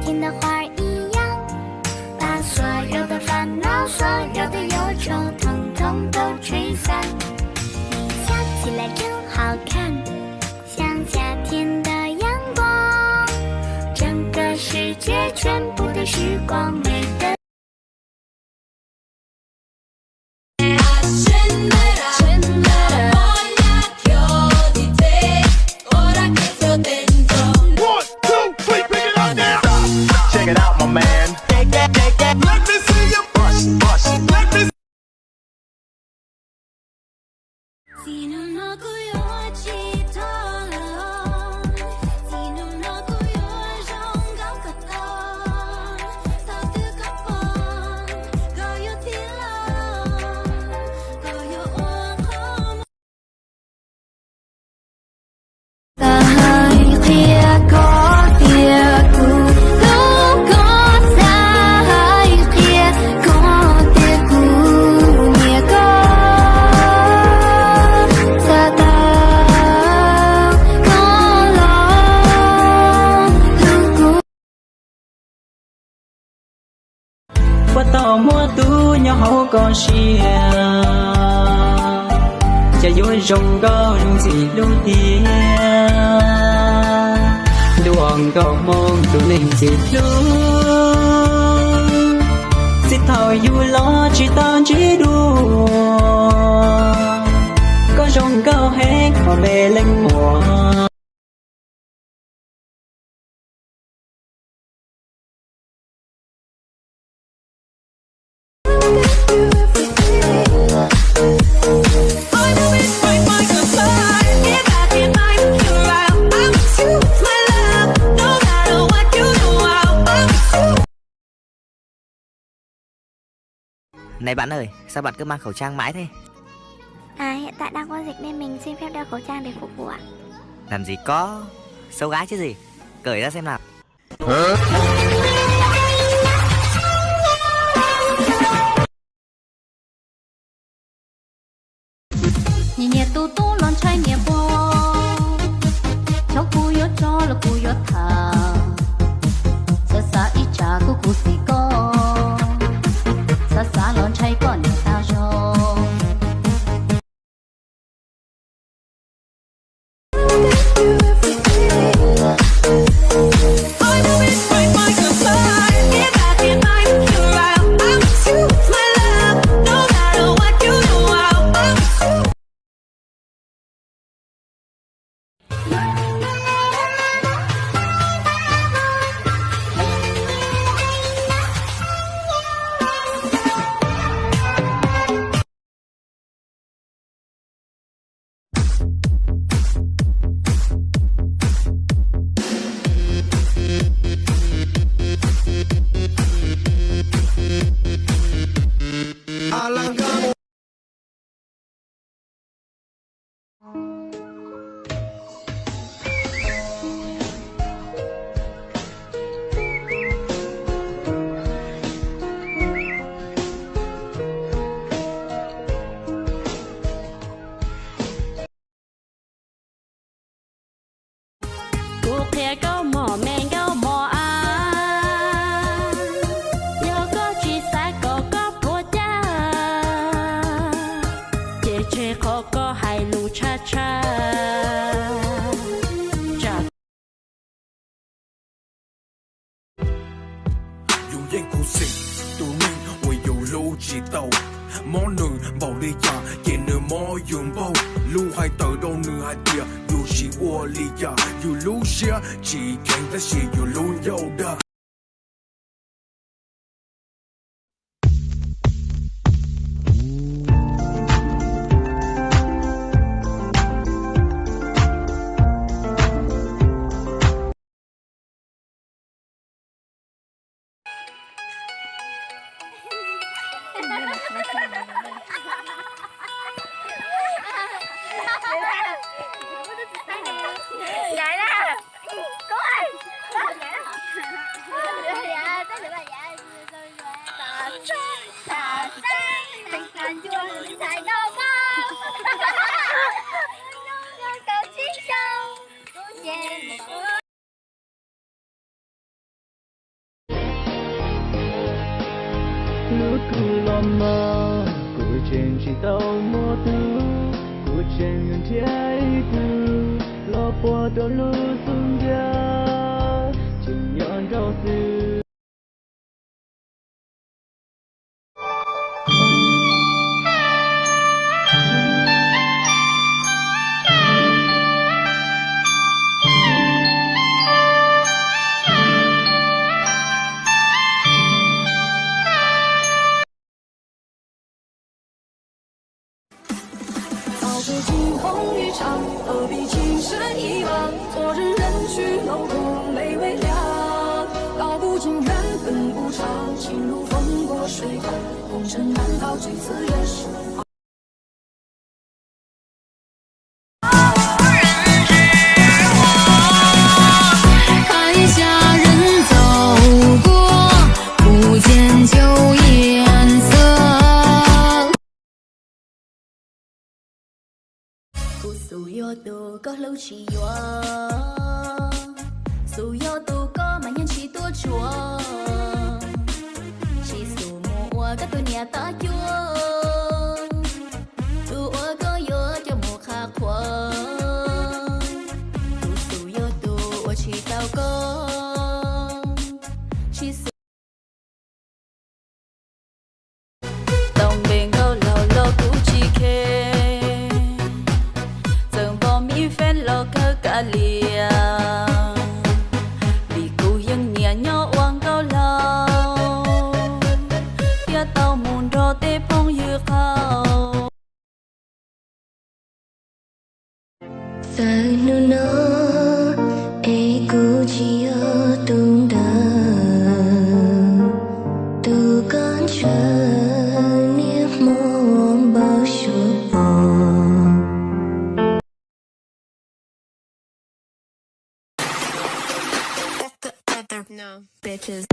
天的花儿一样，把所有的烦恼、所有的忧愁，统统都吹散。你笑起来真好看，像夏天的阳光，整个世界全部的时光美得。qua tàu mua tú nhau hậu con xia cha vui rong cao rung gì lưu tia luồng cầu mong tu nên gì lưu xin thầu yêu lo chỉ tao chỉ đua có rong cao hết mà về lên mùa Này bạn ơi, sao bạn cứ mang khẩu trang mãi thế? Hiện tại đang có dịch nên mình xin phép đeo khẩu trang để phục vụ ạ. Làm gì có, xấu gái chứ gì. Cởi ra xem nào. Nhẹ nhẹ tu tu lon chai nhẹ bo, cháu cu yo cho là cu yo thà, sa sa ít cha cu xì co, sa sa lon chai con nhẹ ta cho. Có mò men có mò giờ có chỉ xa có bố cha chế chế khó có hai lù cha cha用烟苦水都能为有路知道mỗi người bảo đi cha kể nửa mỗi dùng bao lưu hai tờ đâu nửa hai tia dù chỉ qua lý cha dù lưu xia chỉ khen ta chỉ dù lưu nhau đã Vậy đó. Cố ơi. Dạ, tới được rồi dạ. Tà tà thành thành chua xài đâu có. Cầu chiếc sâu. lu cu lo ma cu chen chỉ tao mo tu cu chen yun thiai tu lo po do lu sung ya chim yon rau sư早知惊鸿一场，何必情深一往？昨日人去楼空泪微凉。道不尽缘分无常，情如风过水寒，红尘难逃这次人世。看下人走过，不见旧颜色。Su yo tu có lâu chỉ yo, su yo tu có mà nhân chỉ tua chua, chỉ su mua các tu nhà ta chua, tu có yo cho một khắc qua, tu su yo tu chỉ tao có, chỉ su đồng bên câu lâu lâu cũng chỉ khe. Phen lo cơ cả lia vì cô dân nhà nhỏ oan cao lao tia tàu mùn rô tê phong dư khao giờ nu nó e cô chỉ ở tung đờ tu con chờ niệm mong bao số No. bitches.